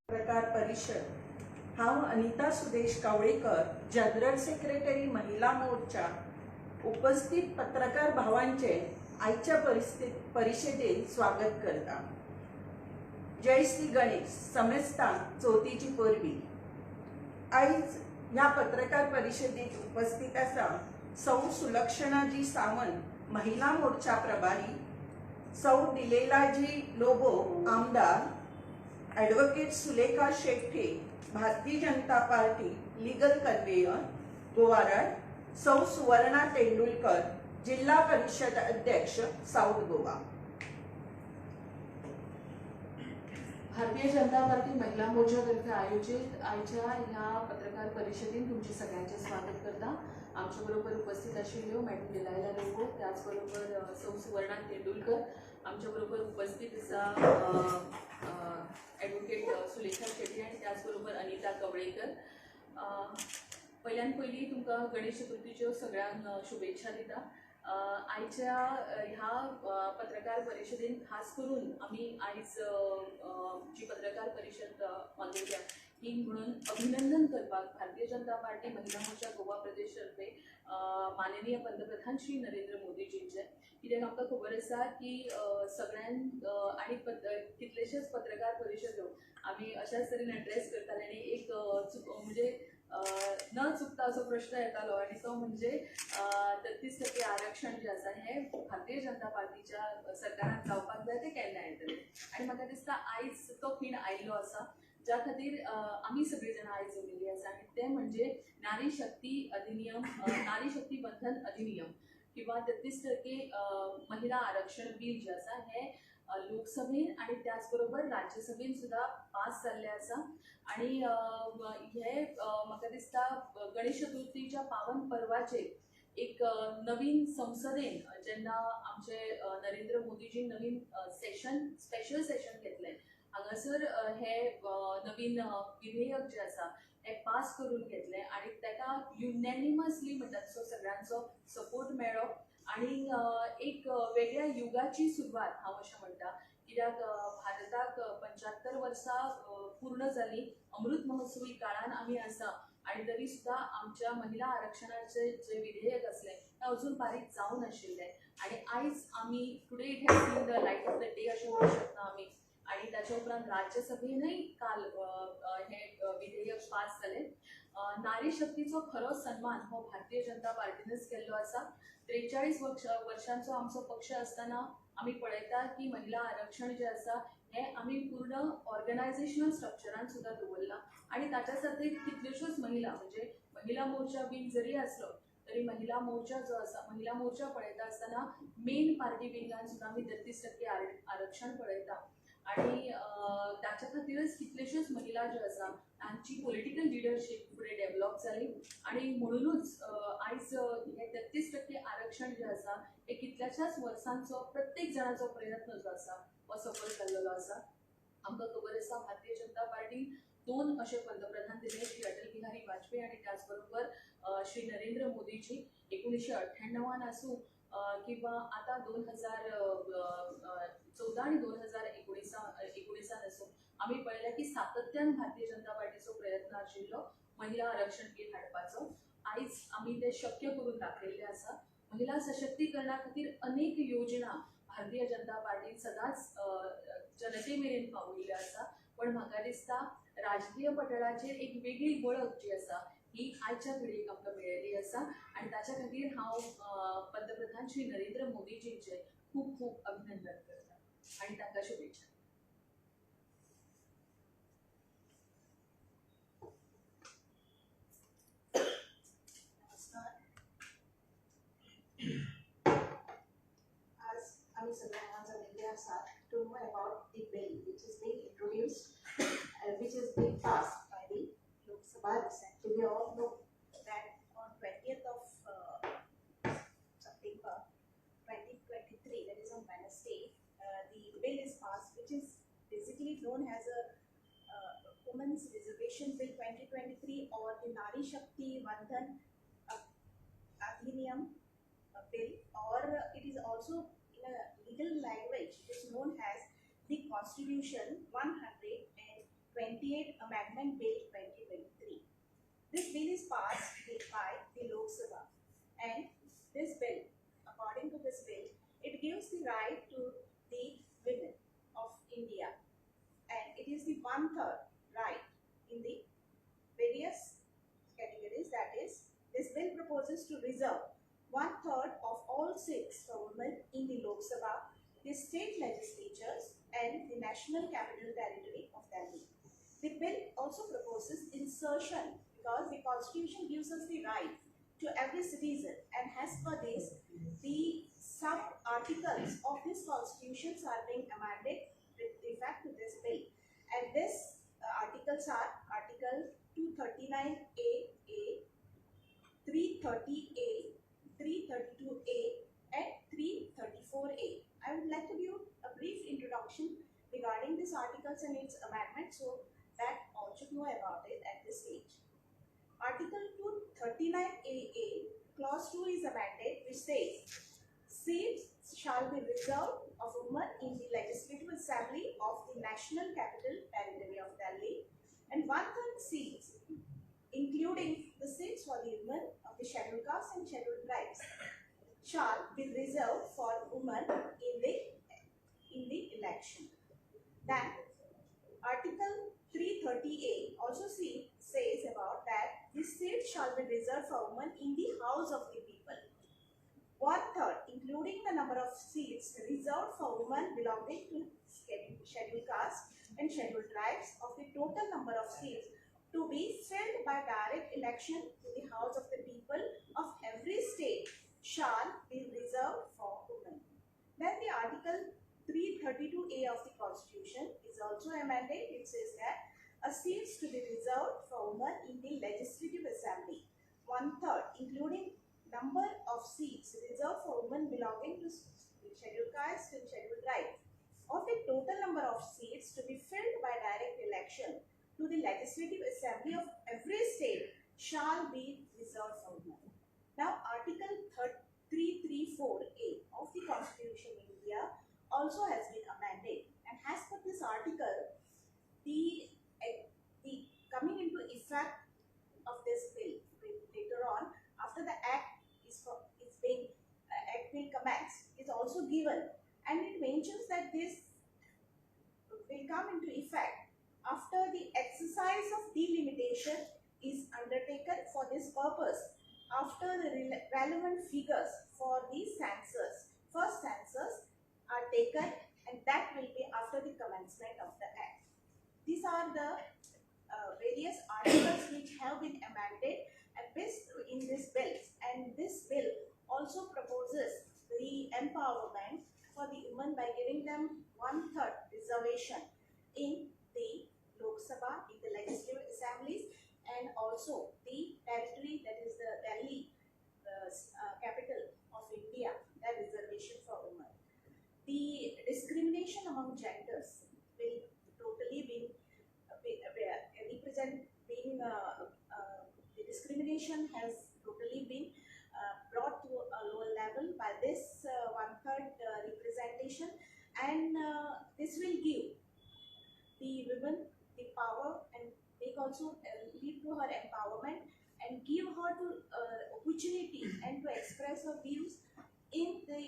पत्रकार परिषद हांव अनिता सुदेश कावळेकर जनरल सेक्रेटरी महिला मोर्चा उपस्थित पत्रकार भावांचे आयच्या परिषदेत स्वागत करता। जय श्री गणेश। समेस्तांक चवथीची परबी। आयज ह्या पत्रकार परिषदेत उपस्थित आसा सौ सुलक्षणाजी सावंत महिला मोर्चा प्रभारी, सौ दिलेलाजी लोबो आमदार, advocate Sulekha Shette Bharatiya Janata party legal conveyor गोवाराड, सौ सुवर्णा तेंडुलकर जिल्हा परिषद अध्यक्ष साउथ गोवा। भारतीय जनता पार्टी महिला मोर्चातर्फे आयोजित आयच्या ह्या पत्रकार परिषदेत तुमचे सगळ्यांचे स्वागत करता। आमच्याबरोबर उपस्थित आशिल्ल्यो मॅडम दिलायला लोबो, त्याचबरोबर सौ सुवर्णा तेंडुलकर, आमच्याबरोबर उपस्थित आसा ॲडव्होकेट सुलेखा शेट्टे आणि त्याचबरोबर अनिता कवळेकर। पहिल्यान पयली तुमकां गणेश चतुर्थीच्यो सगळ्यांक शुभेच्छा दिता। आयच्या ह्या पत्रकार परिषदेन खास करून आमी आयज जी पत्रकार परिषद मागयल्या ही म्हणून अभिनंदन करपाक भारतीय जनता पार्टी महिला मोर्चा गोवा प्रदेश तर्फे माननीय पंतप्रधान श्री नरेंद्र मोदीजींचे, कित्याक आमकां खबर आसा की सगळ्यांक आनी कितलेशेच पत्रकार परिशदो आमी अशाच तरेन एड्रेस करताले आनी एक म्हणजे न चुकता असो प्रश्न येतालो आनी तो म्हणजे 33% आरक्षण जे आसा हे भारतीय जनता पार्टीच्या सरकारान जावपाक जाय ते केन्ना येतले। आनी म्हाका दिसता आयज तो खीण आयिल्लो आसा, ज्या खातीर आमी सगळीं जाणां आयज जमिल्लीं आसा आनी ते म्हणजे नारी शक्ती अधिनियम, नारी शक्ती बंधन अधिनियम किंवा 33% महिला आरक्षण बिल जे आसा हे लोकसभेन आणि त्याचबरोबर राज्यसभेन सुद्धा पास जाल्ले आसा। आणि हे म्हाका दिसता गणेश चतुर्थीच्या पावन पर्वाचेर एक नवीन संसदेन जेन्ना आमचे नरेंद्र मोदीजीन नवीन स्पेशल सेशन घेतले, हांगासर हे नवीन विधेयक जे आसा हे पास करून घेतले आणि ताका युनॅनिमसली म्हणटा तसो सगळ्यांचो सपोर्ट मेळ्ळो आणि एक वेगळ्या युगाची सुरवात हांव अशें म्हणटा, कित्याक भारताक 75 वर्सां पूर्ण जाली, अमृत महोत्सवी काळान आमी आसा आणि तरी सुद्धा आमच्या महिला आरक्षणाचे जे विधेयक असले ते अजून पारीक जावन आशिल्ले आणि आयज आमी today it has seen the light of the day अशें म्हणू शकता आमी। आणि त्याच्या उपरांत राज्यसभेनय काल हे विधेयक पास जाले। नारी शक्तीचो खरो सन्मान हो भारतीय जनता पार्टीनच केल्लो आसा। 43 वर्षांचो आमचो पक्ष असताना आमी पळयता की महिला आरक्षण जे आसा हे आमी पूर्ण ऑर्गनायझेशनल स्ट्रक्चरान सुद्धा दवरला आणि ताच्या खातीर कितल्योश्योच महिला म्हणजे महिला मोर्चा विंग जरी आसलो तरी महिला मोर्चा जो आसा, महिला मोर्चा पळयता आसतना मेन पार्टी विंगान सुद्धा आमी 33% आरक्षण पळयता आणि त्याच्या खातीरच कितलेश्योच महिला ज्यो आसा तांची पॉलिटिकल लिडरशीप फुडें डेव्हलप जाली आणि म्हणूनच आयज हे 33% आरक्षण जे आसा हे कितल्याशाच वर्सांचो प्रत्येक जणांचो प्रयत्न जो आसा हो सफल जाल्लो आसा। आमकां खबर आसा भारतीय जनता पार्टी 2 अशे पंतप्रधान दिले, श्री अटल बिहारी वाजपेयी आणि त्याचबरोबर श्री नरेंद्र मोदीजी 1998 आसूं किंवा आता 2014 आणि 2019 आसूं आमी पळयलें की सातत्यान भारतीय जनता पार्टीचो प्रयत्न आशिल्लो महिला आरक्षण बिल हाडपाचो। आयज आमी ते शक्य करून दाखयल्ले आसा। महिला सशक्तीकरणा खातीर अनेक योजना भारतीय जनता पार्टीन सदांच जनते मेरेन पावयल्ल्यो आसा, पण म्हाका दिसता राजकीय पटलाचेर एक वेगळी वळख जी आसा ही आयच्या पिळगेक आमकां मेळिल्ली आसा आणि ताच्या खातीर हांव पंतप्रधान श्री नरेंद्र मोदीजींचे खूब खूब अभिनंदन करता आणि तांकां शुभेच्छा। आज आम्ही सगळ्यांना जमलेले आसात to know about the bill which is being introduced which is being passed by the Lok Sabha recently. We all know that on 20th of September 2023, that is on Wednesday, the bill is passed which is basically known as a Women's Reservation Bill 2023 or the Nari Shakti Bandhan Adhiniyam bill, or it is also in a legal language it is known as the Constitution 120 28 Amendment Bill 2023. This bill is passed by the Lok Sabha, and this bill, according to this bill, it gives the right to the women of India, and it is the 1/3 right in the various categories. That is, this bill proposes to reserve 1/3 of all seats for women in the Lok Sabha, the state legislatures, and the National Capital Territory of Delhi. The bill also proposes insertion because the Constitution gives us the right to every citizen, and as per this, the sub-articles of this Constitutions are being amended with effect to this bill. And these articles are Article 239A, 330A, 332A, and 334A. I would like to give a brief introduction regarding these articles and its amendment so that all should know about it at this stage. Article 239AA, Clause 2 is amended, which says, seats shall be reserved of women in the Legislative Assembly of the National Capital Territory of Delhi, and 1/3 seats, including the seats for the women of the scheduled castes and scheduled tribes, shall be reserved for women in the election. Then Article 330A also says about that the seat shall be reserved for women in the House of the People. 1/3, including the number of seats reserved for women belonging to scheduled caste and scheduled tribes of the total number of seats to be filled by direct election to the House of the People of every state shall be reserved for women. Then the Article 332A of the Constitution is also amended. It says that a seats to be reserved for women in the Legislative Assembly, 1/3, including number of seats reserved for women belonging to scheduled caste and scheduled tribe, of the total number of seats to be filled by direct election to the Legislative Assembly of every state shall be reserved for women. Now, Article 334A of the Constitution in India also has been amended, and as per this article, the coming into effect of this bill later on, after the act is being act will commence, is also given, and it mentions that this will come into effect after the exercise of delimitation is undertaken for this purpose, after the relevant figures for these first census are taken, and that will be after the commencement of the act. These are the various articles which have been amended and based in this bill, and this bill also proposes the empowerment for the women by giving them 1/3 reservation in the Lok Sabha, in the legislative assemblies, and also the territory, that is the Delhi capital of India, that reservation for women. The discrimination among genders will totally be the discrimination has totally been brought to a lower level by this 1/3 representation, and this will give the women the power and make also lead to her empowerment and give her to opportunity and to express her views in the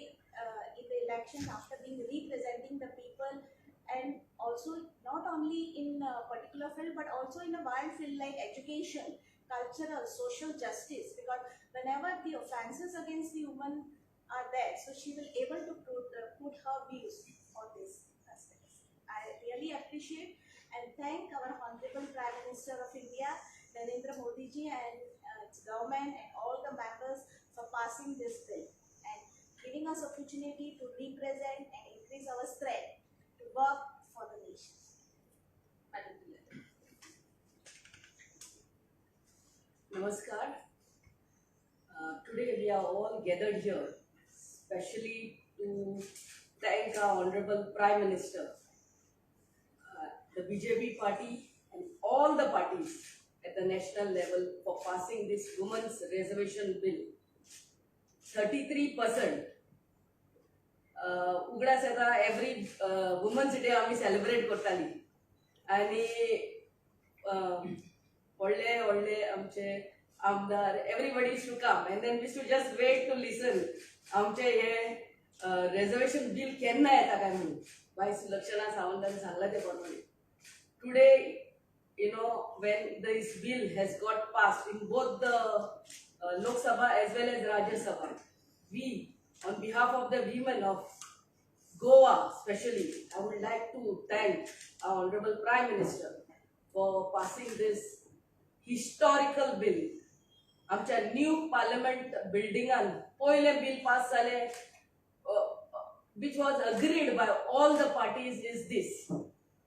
election after being representing the people, and also not only in a particular field but also in a wide field like education, cultural, social justice, because whenever the offenses against the woman are there, so she will able to put her views on these aspects. I really appreciate and thank our Honorable Prime Minister of India, Narendra Modi ji, and its government and all the members for passing this bill and giving us opportunity to represent and increase our strength to work for the nation. Madam Director. Namaskar. Today we are all gathered here, especially to thank our Honorable Prime Minister, the BJP party, and all the parties at the national level for passing this Women's Reservation Bill. 33%. उगडास येता every women's day आम्ही celebrate करताली, आणि व्हडले व्हडले आमचे आमदार everybody to come and then we to just wait to listen आमचे हे रिजर्वेशन बिल केन्ना येता काय म्हणून बाय सुलक्षणा सावंतान सांगला ते प्रमाणे today when this bill has got passed in both the Lok Sabha as well as Rajya Sabha, we on behalf of the women of Goa especially, I would like to thank our Honorable Prime Minister for passing this historical bill. आमच्या new parliament बिल्डिंगान पहिले bill pass जाले which was agreed by all the parties is this.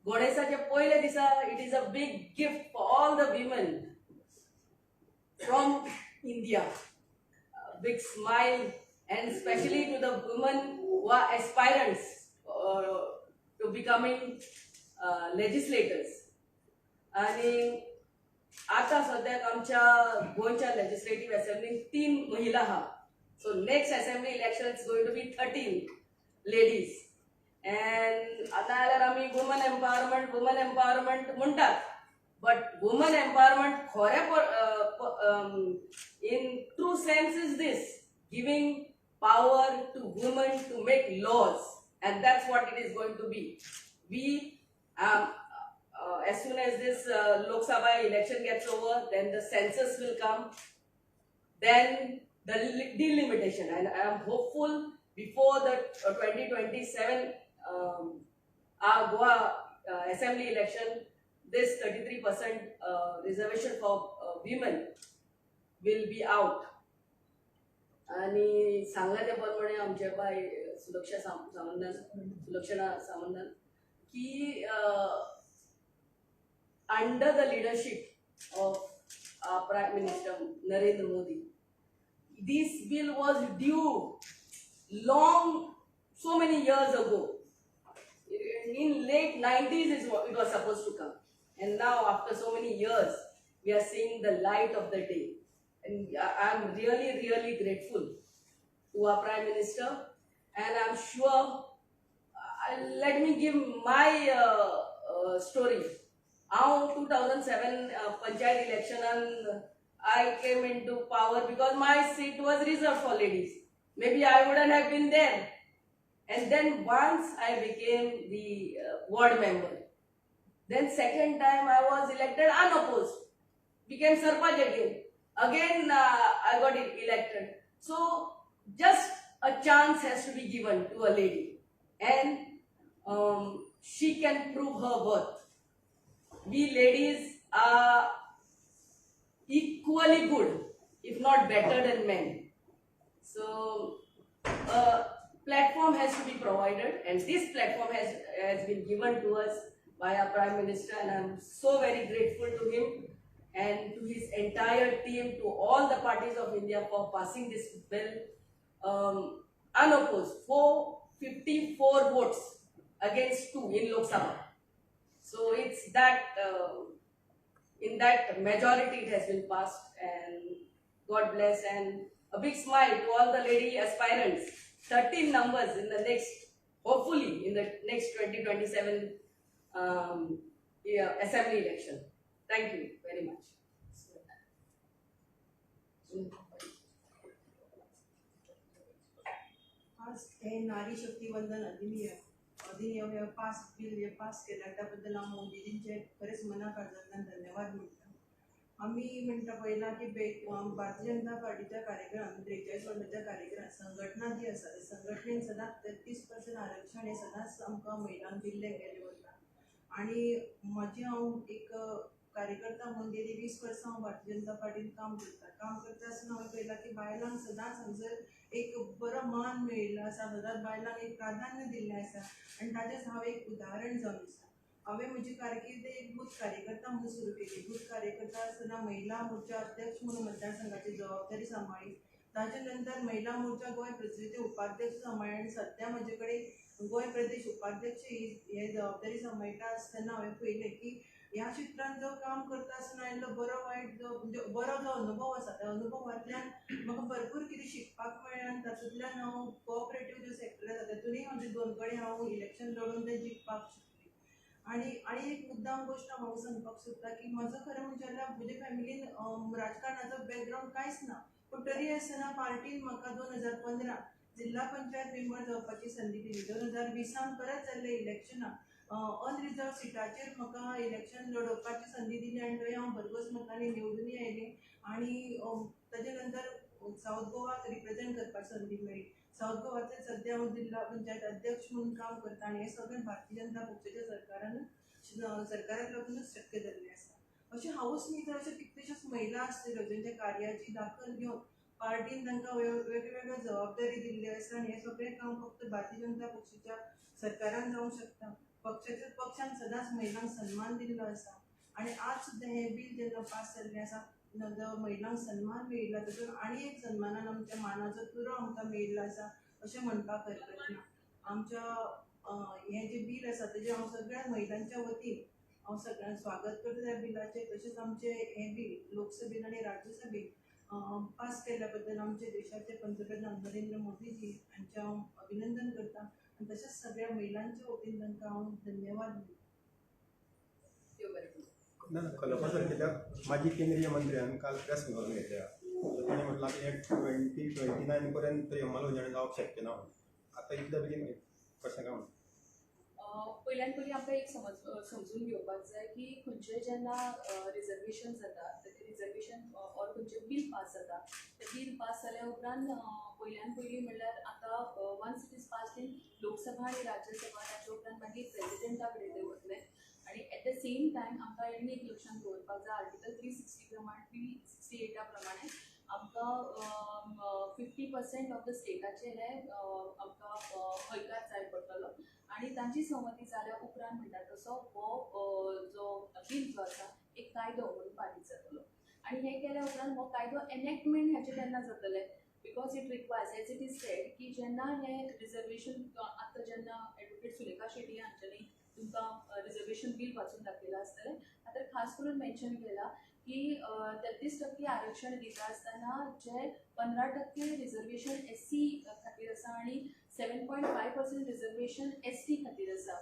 गणेशाचे पहिले दिसा it is a big gift for all the women from India. A big smile and especially to the women who are aspirants to becoming legislators. आणि आता सध्याक आमच्या गोंयच्या legislative असेंब्लीन 3 महिला आहा. So next assembly election is going to be 13 ladies. And आता आल्यार आमी woman empowerment म्हणटात, but women empowerment in true sense is this: giving power to women to make laws, and that's what it is going to be. We as soon as this Lok Sabha election gets over, then the census will come, then the delimitation, and I am hopeful before the 2027 our Goa assembly election, this 33% reservation for women will be out. आणि सांगला त्या प्रमाणे आमचे bye Sulakshana सावंतान की under the leadership of our Prime Minister Narendra Modi, this bill was due so many years ago. In late 90s is what it was supposed to come, and now after so many years we are seeing the light of the day, and I am really grateful to our Prime Minister, and I'm sure let me give my story. How 2007 panchayat election and I came into power because my seat was reserved for ladies. Maybe I wouldn't have been there. And then once I became the ward member, then second time I was elected unopposed, became Sarpaj again. Again I got elected. So just a chance has to be given to a lady, and she can prove her worth. We ladies are equally good, if not better than men. So platform has to be provided, and this platform has been given to us by our Prime Minister, and I'm so very grateful to him and to his entire team, to all the parties of India for passing this bill unopposed. 454 votes against 2 in Lok Sabha. So it's that in that majority it has been passed, and God bless, and a big smile to all the lady aspirants. 13 numbers in the next, hopefully in the next 2027 assembly election. Thank you very much. आज हे नारी शक्ती वंदन अधिनियम हे pass केला त्याबद्दल हांव मोदीजींचे खरेंच मनाकाळजांतल्यान धन्यवाद म्हणटा. आमी म्हणटा पळयला की भारतीय जनता पार्टीच्या कार्यक्रमांत 43 वर्साच्या कार्यक्रमांत संघटना जी आसा त्या संघटनेन सदांच 33% आरक्षण हे सदांच आमकां महिलांक दिल्लें गेल्लें वता. आनी हांव एक कार्यकर्ता म्हणून गेली 20 वर्सां हांव भारतीय जनता पार्टीन काम करता आसतना हांवें पळयलां की बायलांक सदांच हांगसर एक बरो मान मेळिल्लो आसा, सदांच बायलांक एक प्राधान्य दिल्लें आसा, आनी ताचेंच हांव एक उदाहरण जावन आसा. हांवें म्हजी कारकीर्द एक बूथ कार्यकर्ता म्हणून सुरू केली. बूथ कार्यकर्ता आसतना महिला मोर्चा अध्यक्ष म्हणून मतदारसंघाची जबाबदारी सांबाळ्ळी. ताचे नंतर महिला मोर्चा गोंय प्रदेशाचे उपाध्यक्ष सांबाळ्ळे, आनी सध्या म्हजे कडेन गोंय प्रदेश उपाध्यक्ष ही जबाबदारी सांबाळटा आसतना हांवें पळयलें की ह्या क्षेत्रांत जो काम करता आसतना आयिल्लो बरो वायट जो म्हणजे बरो जो अनुभव आसा त्या अनुभवांतल्यान म्हाका भरपूर कितें शिकपाक मेळ्ळें, आनी तातूंतल्यान हांव कोऑपरेटीव जो सॅक्टर आसा तातूंतय म्हाजे 2 कडेन हांव इलेक्शन लडून तें जिखपाक शकलें. आणि एक मुद्दाम गोष्ट हांव सांगपाक सोदता की म्हजो खरें म्हणजे जाल्यार म्हजे फॅमिलीन राजकारणाचो बॅकग्रावंड कांयच ना, पूण तरी आसतना पार्टीन म्हाका 2015 जिल्हा पंचायत मेंबर जावपाची संदी दिली. 2020 परत जाल्ले इलेक्शनाक अनरिजर्व सिटाचेर म्हाका इलेक्शन लडोवपाची संदी दिली आनी थंय हांव भरघोस मतांनी निवडूनय आयलें आनी ताजे नंतर सावथ गोवाक रिप्रेझेंट करपाची संदी मेळ्ळी. सावथ गोवाचे सध्या हांव जिल्हा पंचायत अध्यक्ष म्हणून काम करता आनी हें सगळें भारतीय जनता पक्षाच्या सरकाराक लागूनच शक्य जाल्लें आसा. अशें हांवूच न्ही तर अशे कितलेशेच महिला आसतल्यो ज्यांच्या कार्याची दाखल घेवन पार्टीन तांकां वेगवेगळ्यो जबाबदारी दिल्ली आसा आनी हें सगळें काम फक्त भारतीय जनता पक्षाच्या सरकारान जावंक शकता. पक्षान सदांच महिलांक सन्मान दिल्लो आसा आनी आज सुद्दां हें बील जेन्ना पास जाल्लें आसा जो महिलांक सन्मान मेळिल्लो तातूंत आनी एक सन्मानान आमच्या मानाचो तुरो आमकां मेळिल्लो आसा अशें म्हणपाक हरकत ना. आमच्या हें जें बील आसा तेजें हांव सगळ्या महिलांच्या वतीन हांव सगळ्यांक स्वागत करता त्या बिलाचें. तशेंच आमचें हें बील लोकसभेन आनी राज्यसभेन पास केल्ल्या बद्दल आमचे देशाचे पंतप्रधान नरेंद्र मोदीजी हांचें हांव अभिनंदन करता आनी तशेंच सगळ्या महिलांच्या वतीन तांकां हांव धन्यवाद दिता. ना कळपा सर कित्याक माजी केंद्रीय मंत्र्यान काल प्रेस कॉन्फरन्स घेतल्या ताणें म्हटलां की 2029 पर्यंत अंमलबजावणी जावप शक्य ना. आतां इतल्या बेगीन कशें काय म्हणून पयल्यान पयलीं आमकां एक समजून घेवपाक जाय की खंयचें जेन्ना रिजर्वेशन जाता रिजर्वेशन ऑर खंयचें बील पास जाता तें बील पास जाल्या उपरांत पयल्यान पयलीं म्हणल्यार आतां once it is pass in Lok Sabha आनी राज्यसभा ताच्या उपरांत मागीर प्रेजिडेंटा कडेन ते वतले आनी एट द सेम टायम आमकां एक लक्षांत दवरपाक जाय आर्टिकल 360 प्रमाणे 368 प्रमाणे आमकां 50% ऑफ द स्टेटाचे हे आमकां हयकार जाय पडटलो आनी तांची संमती जाल्या उपरांत म्हणटा तसो हो जो बील जो आसा एक कायदो म्हणून फारीक जातलो आनी हें केल्या उपरांत हो कायदो एनेक्टमेंट हेचे केन्ना जातलें because it requires as it is said की जेन्ना हें रिजर्वेशन आतां जेन्ना एडवोकेट सुलेखा शेट्टी हांच्यांनी तुमकां रिजर्वेशन बील वाचून दाखयलां आसतलें आतां खास करून मेन्शन केलां की 33% आरक्षण दिता आसतना जे 15% रिजर्वेशन SC खातीर आसा आनी 7.5% रिजर्वेशन ST खातीर आसा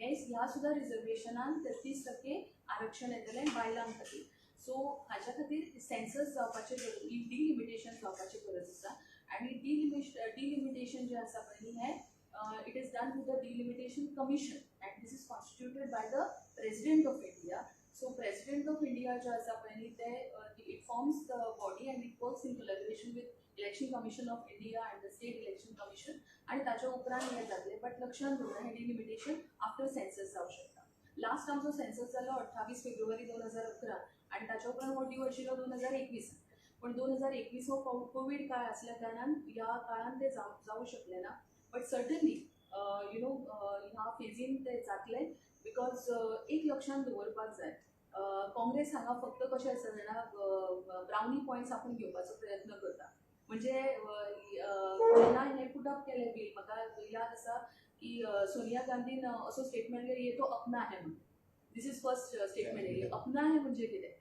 ह्या सुद्दां रिजर्वेशनान 33% आरक्षण येतलें बायलां खातीर. सो हाच्या खातीर सेन्सस जावपाचें डिलिमिटेशन जावपाची गरज आसा आनी डिलिमिटेशन जें आसा पळय न्ही हें it is done through the delimitation commission and this is constituted by the president of India. So president of India jo asa pani it forms the body and it works in collaboration with election commission of India and the state election commission and taच्या उपरांत हे जातले but लक्षांत दवरा हे delimitation after census जावं शकता. Last आमचो census जालो 28 फेब्रुवारी 2011 आणि ताच्या उपरांत हो ड्यू आशिल्लो 2021 पण 2021 हो कोविड काळ असल्या कारणान ह्या काळान ते जावं शकले ना बट सर्टनली ह्या फेजीन ते जातले बिकॉज एक लक्षांत दवरपाक जाय काँग्रेस हांगा फक्त कशें आसा जाणा ब्राउनी पॉयंट्स आपूण घेवपाचो प्रयत्न करता म्हणजे जेन्ना हें पुट अप केलें बील म्हाका याद आसा की सोनिया गांधीन असो स्टेटमेंट केली तो अपना है म्हणून दिस इज फर्स्ट स्टेटमेंट येयली अपना है म्हणजे कितें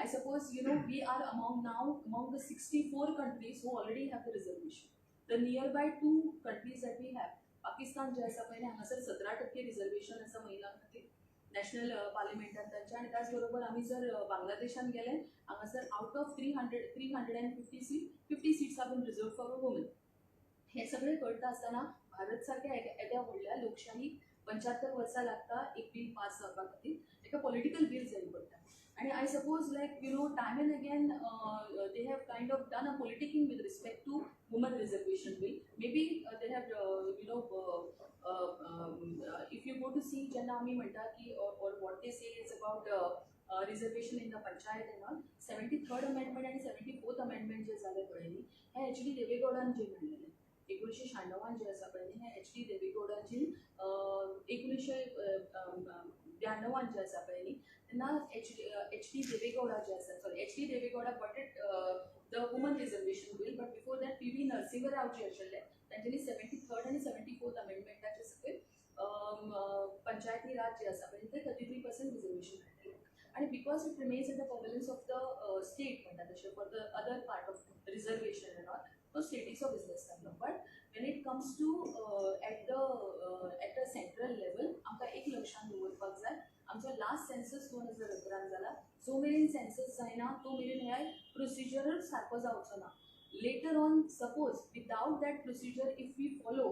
I suppose we are among the 64 countries who already have the reservation. The nearby 2 countries that we have, Pakistan जे आसा पळय हांगासर 17% रिजर्वेशन आसा महिलां खातीर नॅशनल पार्लिमेंटान तांच्या आनी त्याच बरोबर आमी जर बांगलादेशान गेले हांगासर out of 350 seat 50 seats are been reserved for woman. हे सगळें करता आसतना भारत सारख्या एद्या व्हडल्या लोकशाहीक 75 वर्सां लागता एक बील पास जावपा खातीर एका पॉलिटिकल बील जाय पडटा and I suppose time and again they have kind of done a politicking with respect to women reservation bill. Maybe they have if you go to see jenna ami manta ki or what they say is about reservation in the panchayat and all 73rd amendment and 74th amendment जे झाले पळय न्ही हे HD देवेगौडान जे म्हणलेले 1996 जे आसा पळय न्ही हे HD देवेगौडाची 1992 जे आसा पळय न्ही तेन्ना HD देवेगौडा जे आसा sorry HD Devegowda batted the woman reservation bill but before that PV Narasimharao जे आशिल्ले तांच्यांनी 73rd आनी 74th अमेंडमेंटाचे सकयल पंचायती राज जे आसा पळय ते 33% रिजर्वेशन हाडलेले आणि because it remains in the prevalence of the state म्हणटा तशें for the other part of reservation and all तो स्टेट इज अ बिजनेस जातलो but when it comes to at the central level आमकां एक लक्षांत दवरपाक जाय लास्ट सेन्सस 2011 जाला जो मेरेन सेन्सस जायना तो मेरेन ह्या प्रोसिजर सारको जावचो ना. Later on, suppose without that procedure, if we follow,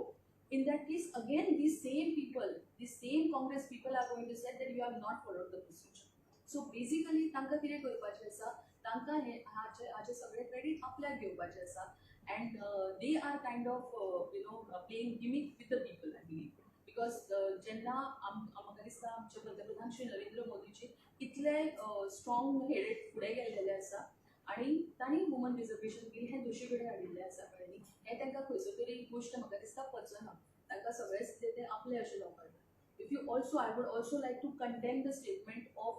in that case, again, these same people, these same Congress people are going to say that you have not followed the procedure. So basically, तांकां कितें करपाचें आसा, तांकां हे हाचे सगळे credit आपल्याक घेवपाचें आसा, and they are kind of playing gimmick with the people, I believe, because जेन्ना म्हाका दिसता आमचे पंतप्रधान श्री नरेंद्र मोदीजी इतले स्ट्रॉंग हेडेड फुडें गेल्लेले आसा आणि तांणी वुमन रिजर्वेशन बील हें दोशी कडेन हाडिल्लें आसा कळ्ळें न्ही. हें तांकां खंयचो तरी गोश्ट म्हाका दिसता पचना. तांकां सगळेंच तें आपलें अशें जावपाक जाय. If you also I would also like to condemn the statement of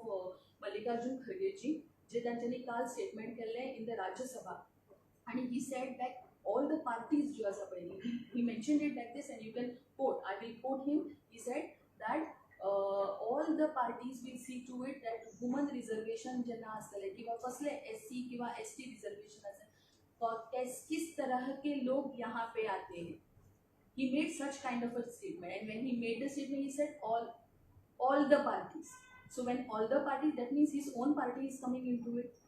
Mallikarjun खरगेजी जे तांच्यांनी काल स्टेटमेंट केल्लें इन द राज्यसभा आणि he said that all the parties ज्यो आसा पळय न्ही, he mentioned it like this and you can quote, I will quote him. He said that all the parties will see to it that women reservation जेन्ना आसतले किंवा कसले SC किंवा ST reservation आसले किस तरह के लोग यहाँ पे आते हैं. He made such kind of a statement, and when he made the statement he said all the parties. So when all the parties, that means his own party is coming into it.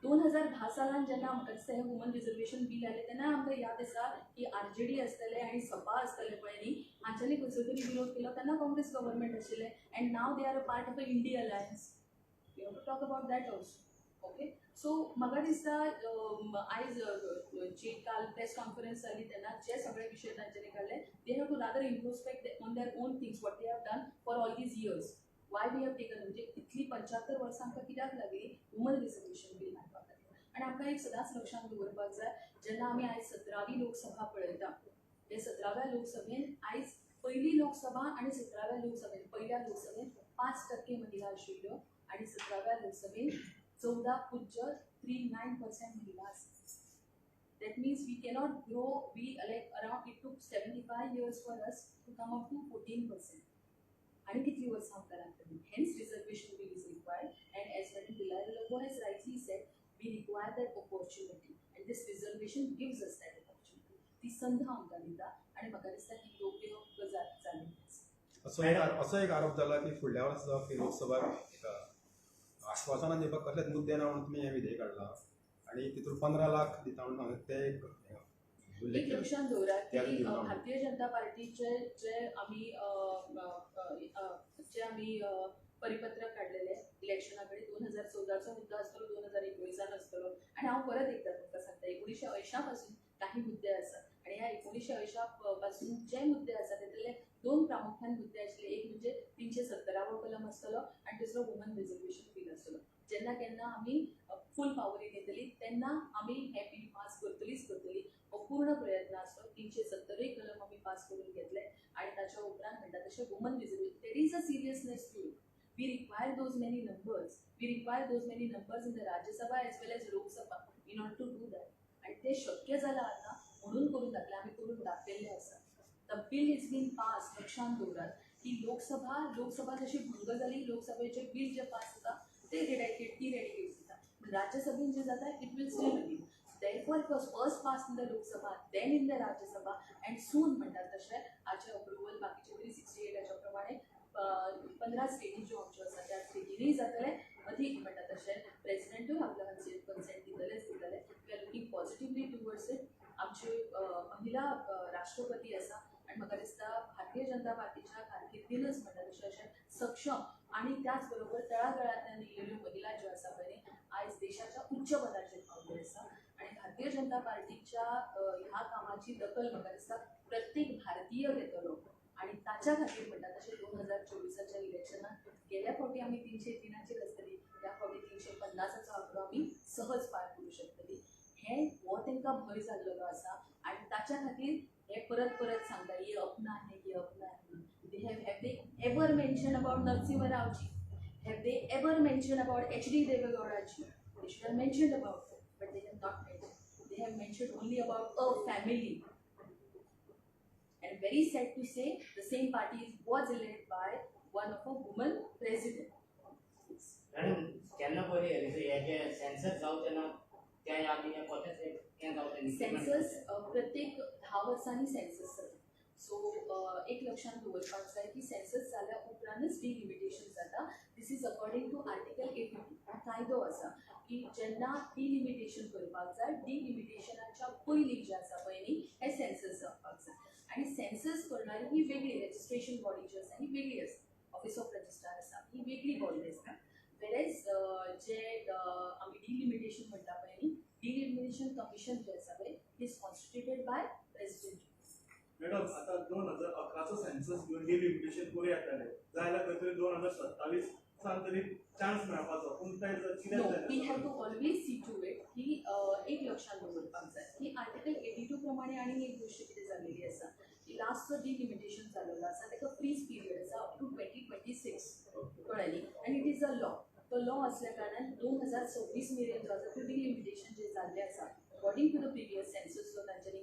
2010 सालान जेन्ना आमकां woman reservation bill आयलें तेन्ना आमकां याद आसा की RJD आसतले आनी सपा आसतले पळय न्ही, हांच्यांनी खंयचो तरी विरोध केलो तेन्ना काँग्रेस गव्हर्मेंट आशिल्लें, एंड नाव they are a part of a INDI alliance. We have to talk about that also. Okay, so म्हाका दिसता आयज जी काल प्रेस कॉन्फरन्स जाली तेन्ना जे सगळे विशय तांच्यांनी काडले, they have to rather introspect on their own things what they have done for all these years. Why we have taken, म्हणजे इतली 75 वर्सां आमकां कित्याक लागली वुमन रिजर्वेशन बील हाडपाक लागली. आनी आमकां एक सदांच लक्षांत दवरपाक जाय, जेन्ना आमी आयज 17वी लोकसभा पळयता, ते 17व्या लोकसभेन आयज पयली लोकसभा आनी 17व्या लोकसभेन पयल्या लोकसभेन 5% महिला आशिल्ल्यो आनी 17व्या लोकसभेन 14.39% महिला आसा. That means we cannot grow, it took 75 years for us to come up to 14%. आणि कितली वर्सां आमकां लागतली. Hence reservation bill is required, and as Madam Dilawar has rightly said, we require that opportunity, and this reservation gives us that opportunity. ती संध आमकां दिता आनी म्हाका दिसता की योग्य गजाल जाल्ली आसा. असो एक आरोप जाला की फुडल्या वर्सा लोकसभा आश्वासनां दिवपाक कसलेच मुद्दे ना म्हणून तुमी हें विधेयक हाडलां आनी तितून 15 लाख दिता म्हणून ते एक लक्षात दवरात की भारतीय जनता पार्टीचे जे आमी परिपत्रक काढलेले इलेक्शना कडेन 2014चो मुद्दो आसतलो, 2019 आसतलो, आनी हांव परत एकदा तुमकां सांगता 1980 पासून काही मुद्दे आसात आनी ह्या 1980 पासून जे मुद्दे आसात तातूंतले 2 प्रामुख्यान मुद्दे आशिल्ले. एक म्हणजे 370 कलम आसतलो आनी दुसरो वुमन रिजर्वेशन बील आसतलो. जेन्ना केन्ना आमी फूल पावरीन येतली तेन्ना आमी हे बील पास करतली हो पूर्ण प्रयत्न आसलो. 370 कलम आमी पास करून घेतले आनी ताच्या उपरांत म्हणटा तशें woman reservation, there is a seriousness to it. We require those many numbers. We require those many numbers in the Rajya Sabha as well as Lok Sabha in order to do that. And ते शक्य झालं आता म्हणून करून दाखले, आम्ही करून दाखलेले आसा. The bill is being passed. लक्षात दवरात की लोकसभा जशी भंग झाली, लोकसभेचे बिल जे पास जाता ते रेडिकेट जाता. राज्यसभेन जे जाता it will still remain. Therefore, it was first passed in the Lok Sabha, then in the Rajya Sabha, and soon म्हणतात तशें हाचे अप्रुवल बाकीचे 368 हाच्या प्रमाणे 15 स्टेटी ज्यो आमच्यो आसा त्या स्टेटींनी जातले. अधिक म्हणटा तशें प्रेसिडेंटूय आपलो कन्सेंट दितलेच. We are looking positively towards it. आमचे महिला राष्ट्रपती आसा आनी म्हाका दिसता भारतीय जनता पार्टीच्या कारकिर्दीनच म्हणटा तशें अशें सक्षम आनी त्याच बरोबर तळागाळांतल्यान येयल्ल्यो महिला ज्यो आसा पळय आयज देशाच्या उच्च पदाचेर पावल्यो आसा. आनी भारतीय जनता पार्टीच्या ह्या कामाची दखल म्हाका दिसता प्रत्येक भारतीय घेतलो आनी ताच्या खातीर म्हणटा तशें 2024च्या इलेक्शनात गेल्या फावटी आमी 303 आसतली, ह्या फावटी 350चो आंकडो आमी सहज पार करूं शकतली. हो तांकां भंय जाल्लो आसा आनी ताच्या खातीर हे परत सांगता ये अपना है. Have they ever mentioned about Narasimha Rao ji? Have they ever mentioned about HD Devegowda ji? They should have mentioned about it, but they have not mentioned. They have mentioned only about a family. And very sad to say, the same party was led by one of a woman president. Census प्रत्येक 10 वर्सांनी census जाता. So एक लक्षात दवरपाक जाय की census जाल्या उपरांतच delimitation जाता. ती दिस इज अकॉर्डिंग टू आर्टिकल 82 कायदो आसा की जेन्ना डिलिमिटेशन करपाक जाय डिलिमिटेशनाच्या पयलीं जे आसा पळय न्ही हे सेन्सस जावपाक जाय आनी सेन्सस करणारी ही वेगळी रजिस्ट्रेशन बॉडी जी आसा ही वेगळी आसता ऑफिस ऑफ रजिस्ट्रार आसा ही वेगळी बॉडी आसता वेरेज जे आमी डिलिमिटेशन म्हणटा पळय न्ही डिलिमिटेशन कमिशन जे आसा पळय is constituted by president. Madam आता 2011चं सेन्सस घेऊन डिलिमिटेशन करूं येताले जाल्यार खंय तरी 2027 सान तरी चान्स मेळपाचो पूण तें जर नो कितें we have to always see to it की एक लक्षात दवरपाक जाय की आर्टिकल 82 प्रमाणे आनी एक गोष्ट कितें जाल्लेली आसा की लास्ट जो डिलिमिटेशन जाल्लो आसा ताका फ्रीज पिरियड आसा अप टू 2026 कळ्ळें आनी इट इज अ लॉ तो लॉ असल्या कारणान 2026 मेरेन जो आसा तो डिलिमिटेशन जे जाल्लें आसा according to the previous census जो तांच्यांनी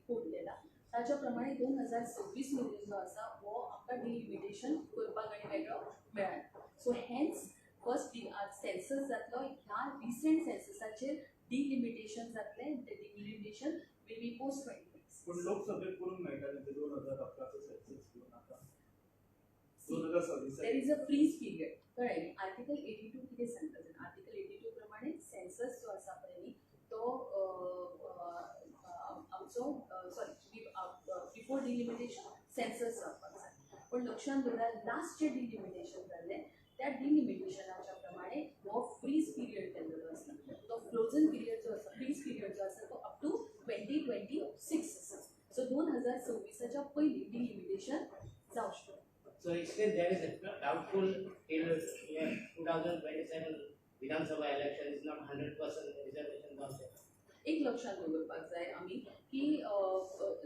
कोड केला ताच्या प्रमाणे 2026 मेरेन जो आसा हो आमकां डिलिमिटेशन करपाक आनी वेगळो मेळना सो हेन्स फर्स्ट सेन्सस जातलो ह्या रिसेंट सेन्ससाचेर डिलिमिटेशन जातलें ते डिलिमिटेशन विल बी पोस्ट 2026 पूण लोकसभेत करूंक मेळटालें तें 2011चं सेन्सस घेवन आतां 2026 there is a freeze period कळ्ळें आर्टिकल 82 कितें सांगता जाल्यार आर्टिकल 82 प्रमाणे सेन्सस जो आसा पळय न्ही तो आमचो सॉरी बिफोर डिलिमिटेशन सेन्सस जावपाक जाय पूण लक्षात दवरात लास्ट जे डिलिमिटेशन जाल्लें त्या डिलिमिटेशनाच्या प्रमाणे हो फ्रीज पिरियड केल्लो आसता तो फ्रोजन पिरियड जो आसा फ्रीज पिरियड जो आसा तो अप टू 2026 आसा सो 2026च्या पयलीं डिलिमिटेशन जावंक शकता. So still there is a doubtful till 2027 Vidhan Sabha election is not 100% reservation concept. एक लक्षात दवरपाक जाय आमी की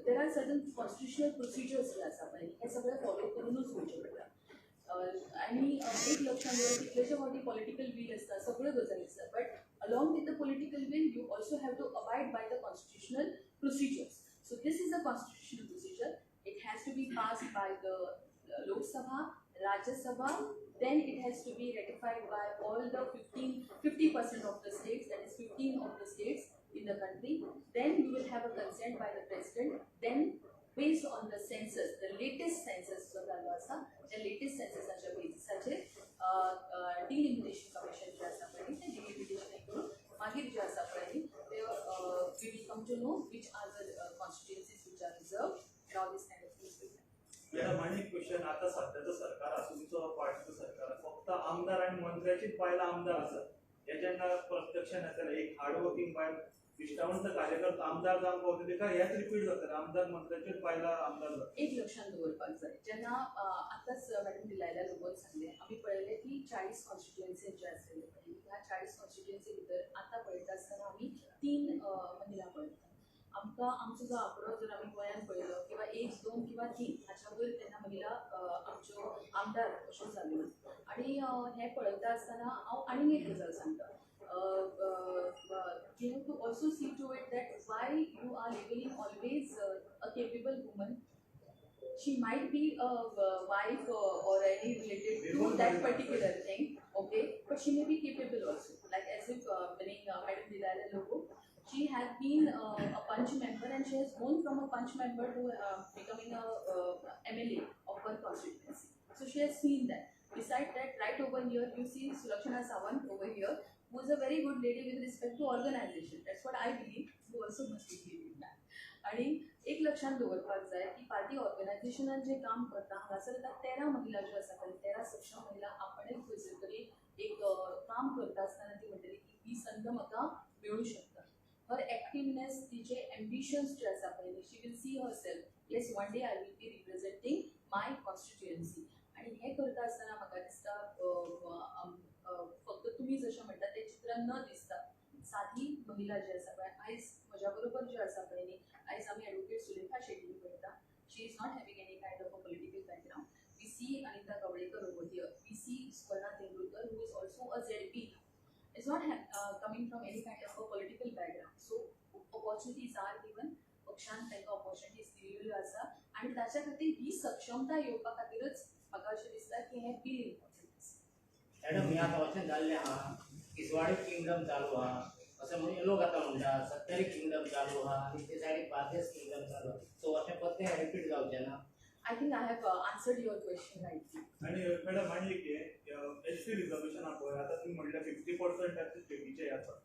there are certain constitutional procedures जे आसा पळय हे सगळे फॉलो करूनच वयचे पडटा आनी एक लक्षात दवरप कितलेशे फावटी पॉलिटिकल वील आसता सगळ्यो गजाली आसता but along with the political will you also have to abide by the constitutional procedures so this is a constitutional procedure it has to be passed by the Lok Sabha, Rajya Sabha, then it has to be ratified by all the 50% of the states, that is 15 of the states in the country. Then you will have a consent by the president. Then based on the census, the latest census, the latest census delimitation commission जे आसा पळय ते delimitation करून मागीर जे आसा पळय ते we will come to know which are the constituencies which are reserved and all this kind of things will happen. Madam आणि एक क्वेश्चन आता सध्याचं सरकार आसा तुमचो पार्टीचं सरकार फक्त आमदार आणि मंत्र्याचीच बायलां आमदार आसात हे जेन्ना प्रत्यक्षान येतले एक हार्ड वर्किंग बायल निश्ठावंत कार्यकर्ता आमदार जावंक पावता तेका हेच रिपीट जातले आमदार मंत्र्याचीच बायलां आमदार जातात एक लक्षात दवरपाक जाय जेन्ना आतांच मॅडम दिलायला लोगोन सांगले आमी पळयले की 40 कॉन्स्टिट्युएन्सी जे आसले ह्या 40 कॉन्स्टिट्युएन्सी भितर आतां पळयता आसतना आमी 3 महिला पळयता आमकां आमचो जो आंकडो जर आमी गोंयांत पळयलो किंवा 1, 2 किंवा 3 हाच्या वयर तेन्ना महिला आमच्यो आमदार अश्यो जाल्यो आनी हें पळयता आसतना हांव आनीक एक गजाल सांगता you have to also see to it that why you are labeling always a capable woman. She might be a wife or any related to that particular thing, okay, but she may be capable also. Like as if winning Madam Dilala logo, she has been a punch member and she has gone from a punch member to becoming a MLA of her constituency. So she has seen that. Besides that, right over here you see Sulakshana Sawant over here, who is a very good lady with respect to organization. That's what I believe. You also must believe in that. आणि एक लक्षात दवरपाक जाय की party ऑर्गनायझेशनान जे काम करता हांगासर आतां 13 महिला ज्यो आसा पळय 13 सक्षम महिला आपणच खंयसर तरी एक काम करता आसतना ती म्हणटली की ही संद म्हाका मेळूं शकता हर एक्टिवनेस तिचे एम्बिशन्स जे आसा पळय she will see her self yes one day I will be representing my constituency आणि हे करता आसतना म्हाका दिसता फक्त तुम्ही जशें म्हणटा तें चित्र न दिसता साधी महिला जी आसा पळय आयज म्हज्या बरोबर जी आसा पळय न्ही आयज आमी एडवोकेट सुलेखा शेट्टी पळयता she is not having any kind of a political background we see Anita Gawlekar over here we see Swarna Tendulkar who is also a ZP is not coming from any kind of a political background so opportunities are given पक्षान तांकां opportunities दिल्ल्यो आसा आनी ताच्या खातीर ही सक्षमता येवपा खातीरच म्हाका अशें दिसता की हें बिल इम्पॉर्टंट आसा. मॅडम ह्या अशें जाल्लें आहा इसवाडी किंगडम चालू आहा असं म्हणजे लोक आता म्हणतात 70 किंगडम चालू आहा आणि ते सायडीक 32 किंगडम चालू सो अशें परते रिपीट जावचें ना. I think I have answered your question rightly. आणि मॅडम आणि एक एसटी रिझर्वेशन पळय आता तुम्ही म्हणले 50% स्टेटीचे आसा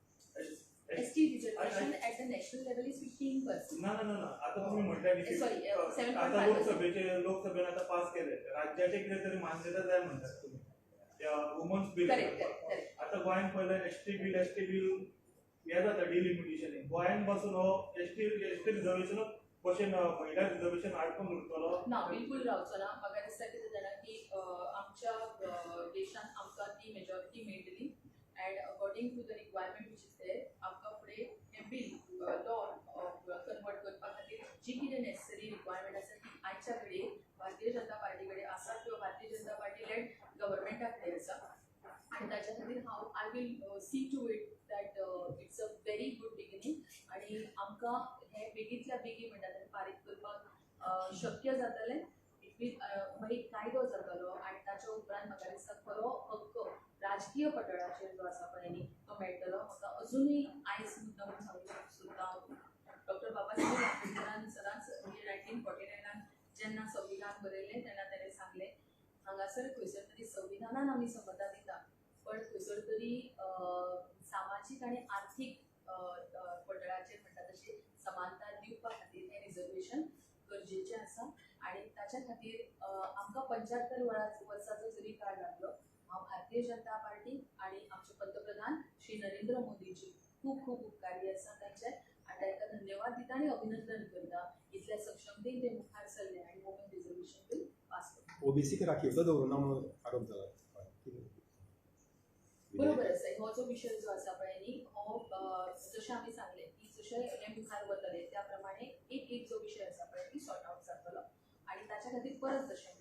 ST reservation at the national level is 15%. ना आता तुम्ही म्हटले Sorry, आता 7.5%. लोकसभेने आता पास केले राज्याचे कितें तरी मान्यता जाय म्हणतात तुम्ही त्या वुमन्स बिल Correct. आता गोंयान पयलें एसटी बिल हे जाता डिलिमिटेशन गोंयान पासून हो एसटी रिझर्वेशन भशेन महिला रिझर्वेशन हाडून उरतलो ना बिलकुल रावचो ना म्हाका दिसता कितें जाणा की आमच्या देशान आमकां ती मेजॉरिटी मेळटली and according to the requirement which is there आमकां फुडें हें बील लॉ कन्वर्ट करपा खातीर जी कितें नेसेसरी रिक्वायरमेंट आसा ती आयच्या घडये भारतीय जनता पार्टी कडेन आसा किंवा भारतीय जनता पार्टी लेड गव्हर्मेंटा कडेन आसा आनी ताच्या खातीर हांव I will see to it that it's a very good beginning आनी आमकां हे बेगींतल्या बेगीन म्हणटा तें पारीत करपाक शक्य जातलें इट वील मागीर कायदो जातलो आनी ताच्या उपरांत म्हाका दिसता खरो हक्क राजकीय पटलाचेर जो आसा पळय न्ही तो मेळटलो म्हाका अजुनूय आयज मुद्दम सांगूंक सोदता डॉक्टर बाबासाहेब आंबेडकरान सदांच 1949 जेन्ना संविधान बरयलें तेन्ना ताणें सांगलें हांगासर खंयसर तरी संविधानान आमी समता दिता पण खंयसर तरी सामाजीक आनी आर्थीक पटलाचेर म्हणटा तशी समानता दिवपा खातीर हें रिजर्वेशन गरजेचें आसा आनी ताच्या खातीर आमकां 75 वर्सांचो जरी काळ लागलो हांव भारतीय जनता पार्टी आनी आमचे पंतप्रधान श्री नरेंद्र मोदीजी खूब उपकारी आसा तांचे आनी तांकां धन्यवाद दिता आनी अभिनंदन करता इतल्या सक्षमतेन ते मुखार सरले आनी वुमन रिजर्वेशन बील पास करता ओबीसीक राखीवलो दवरना म्हणून आरोप जाला बरोबर आसा हो जो विशय जो आसा पळय न्ही हो जशें आमी सांगलें की जशें हे मुखार वतले त्या प्रमाणे एक जो विशय आसा पळय ती सॉर्ट आउट जातलो आनी ताच्या खातीर परत जशें